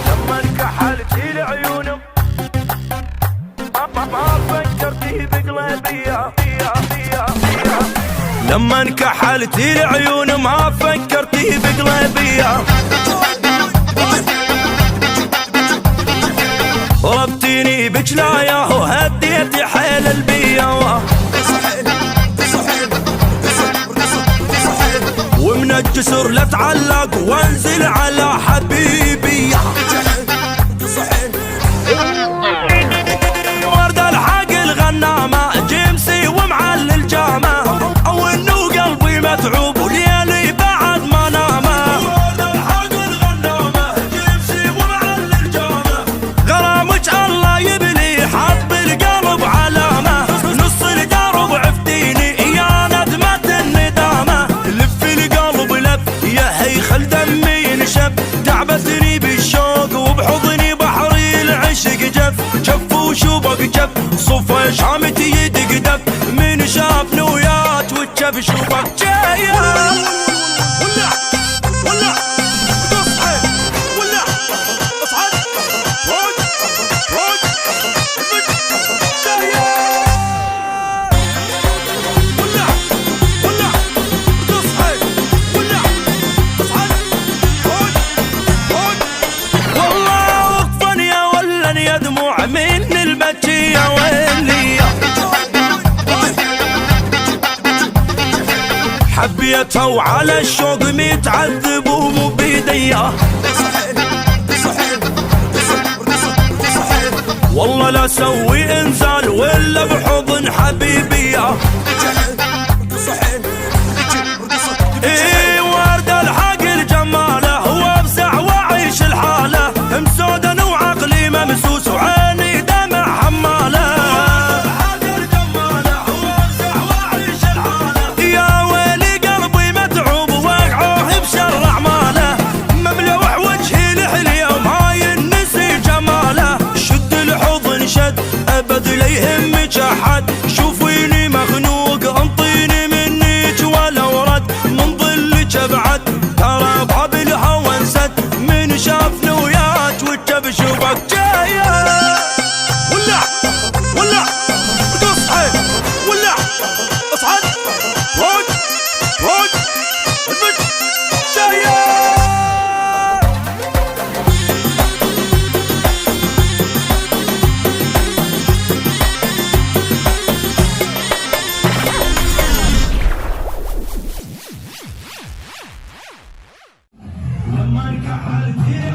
لما انكحلتي لعيونه ما فكرتي بقلبي. لما انكحلتي لعيونه ما فكرتي بقلبي. ربتيني بجلايا وهديتي حيل البيا، ومن الجسر لاتعلق وانزل على حبيبي. ورد الحق الغنامة جيمسي ومعل الجامة، او انه قلبي متعوب وليالي بعد ما نامه. ورد الحق الغنامة جيمسي ومعل الجامة، غرامك الله يبلي حط بالقلب علامة. نص الدرب عفتيني يا ندمة الندامة، لف القلب لف يا هيخل دمي ينشف. تعبتني بالشوق وبحضني بحري العشق جف، جف وشوبك جف صفا شامتي يدق دف. من شاف نويات وجف شوبك جايه. ولع ولع تصحي ولع اصعد روج روج جايه. ولع ولع تصحي ولع اصعد روج روج. والله وقفا يا ولن يا دموع من البكيه ويلي. حبيتها وعلى الشوق متعذب ومو بيديا. والله لا سوي انزال ولا بحضن حبيبي. ايه ورد الحق الجماله وابزع واعيش الحاله، مسودا وعقلي ممسوس وعيني دمع حماله. ابد لا يهمك احد، شوفيني مخنوق انطيني منك ولو رد. من ظلك ابعد ترى باب الهوى انسد، من شافني وياك وجب شوفك جايه. ولع ولع تصحي ولع اصعد روج روج البج جايه. لما انكحلتي